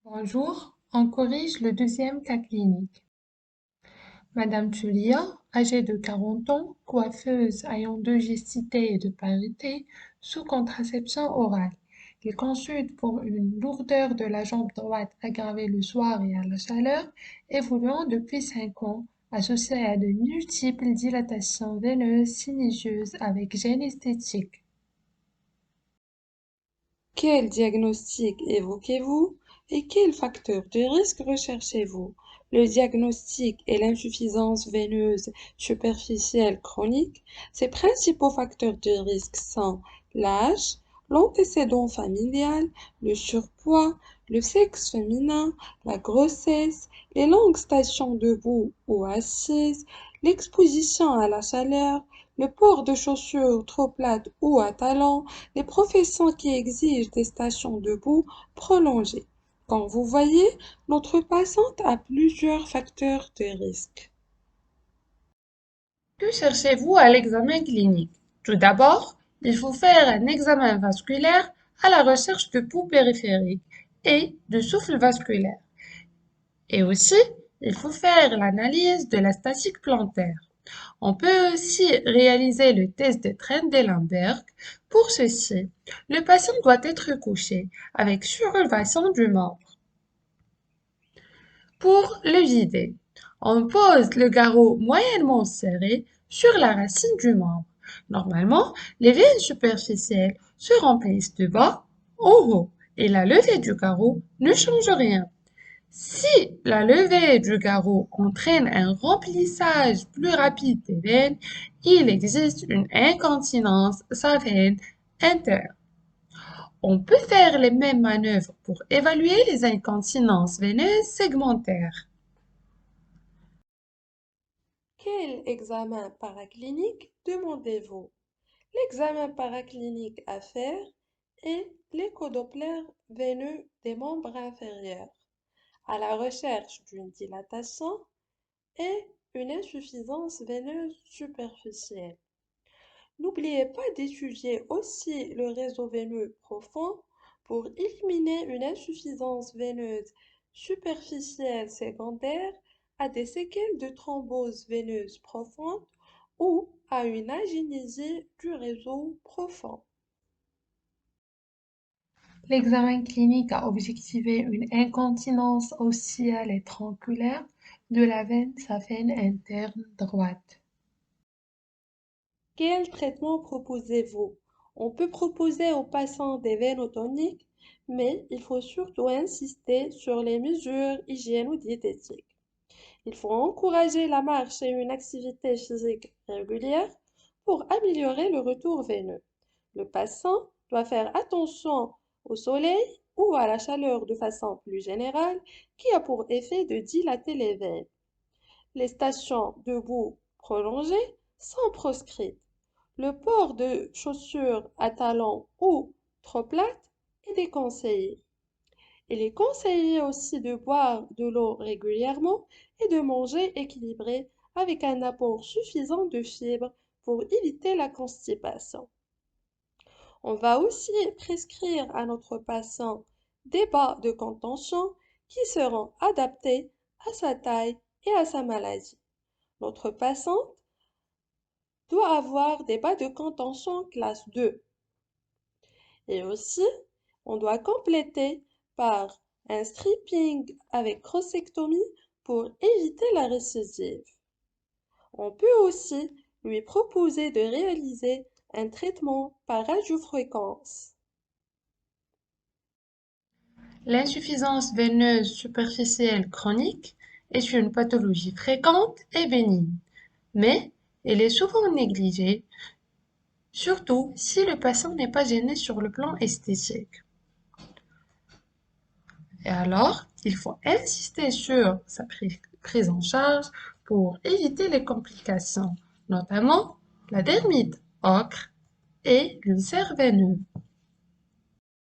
Bonjour, on corrige le deuxième cas clinique. Madame Tulia, âgée de 40 ans, coiffeuse ayant d'eugesticité et de parité, sous contraception orale. Elle consulte pour une lourdeur de la jambe droite aggravée le soir et à la chaleur, évoluant depuis 5 ans, associée à de multiples dilatations veineuses sinueuses avec gêne esthétique. Quel diagnostic évoquez-vous et quel facteur de risque recherchez-vous? Le diagnostic est l'insuffisance veineuse superficielle chronique. Ses principaux facteurs de risque sont l'âge, l'antécédent familial, le surpoids, le sexe féminin, la grossesse, les longues stations debout ou assises, l'exposition à la chaleur, le port de chaussures trop plates ou à talons, les professions qui exigent des stations debout prolongées. Comme vous voyez, notre patiente a plusieurs facteurs de risque. Que cherchez-vous à l'examen clinique? Tout d'abord, il faut faire un examen vasculaire à la recherche de pouls périphériques et de souffle vasculaire. Et aussi, il faut faire l'analyse de la statique plantaire. On peut aussi réaliser le test de Trendelenburg. Pour ceci, le patient doit être couché avec surélevation du membre. Pour le vider, on pose le garrot moyennement serré sur la racine du membre. Normalement, les veines superficielles se remplissent de bas en haut et la levée du garrot ne change rien. Si la levée du garrot entraîne un remplissage plus rapide des veines, il existe une incontinence savène interne. On peut faire les mêmes manœuvres pour évaluer les incontinences veineuses segmentaires. Quel examen paraclinique demandez-vous? L'examen paraclinique à faire est l'échodoppler veineux des membres inférieurs, à la recherche d'une dilatation et une insuffisance veineuse superficielle. N'oubliez pas d'étudier aussi le réseau veineux profond pour éliminer une insuffisance veineuse superficielle secondaire à des séquelles de thrombose veineuse profonde ou à une agénésie du réseau profond. L'examen clinique a objectivé une incontinence osseale et tronculaire de la veine saphène interne droite. Quel traitement proposez-vous? On peut proposer aux patients des vénotoniques, mais il faut surtout insister sur les mesures hygiéno-diététiques. Il faut encourager la marche et une activité physique régulière pour améliorer le retour veineux. Le patient doit faire attention au soleil ou à la chaleur de façon plus générale qui a pour effet de dilater les veines. Les stations debout prolongées sont proscrites. Le port de chaussures à talons ou trop plates est déconseillé. Il est conseillé aussi de boire de l'eau régulièrement et de manger équilibré avec un apport suffisant de fibres pour éviter la constipation. On va aussi prescrire à notre patient des bas de contention qui seront adaptés à sa taille et à sa maladie. Notre patiente doit avoir des bas de contention classe 2. Et aussi, on doit compléter par un stripping avec crossectomie pour éviter la récidive. On peut aussi lui proposer de réaliser un traitement par radiofréquence. L'insuffisance veineuse superficielle chronique est une pathologie fréquente et bénigne, mais elle est souvent négligée, surtout si le patient n'est pas gêné sur le plan esthétique. Et alors, il faut insister sur sa prise en charge pour éviter les complications, notamment la dermite ocre et l'ulcère veineux.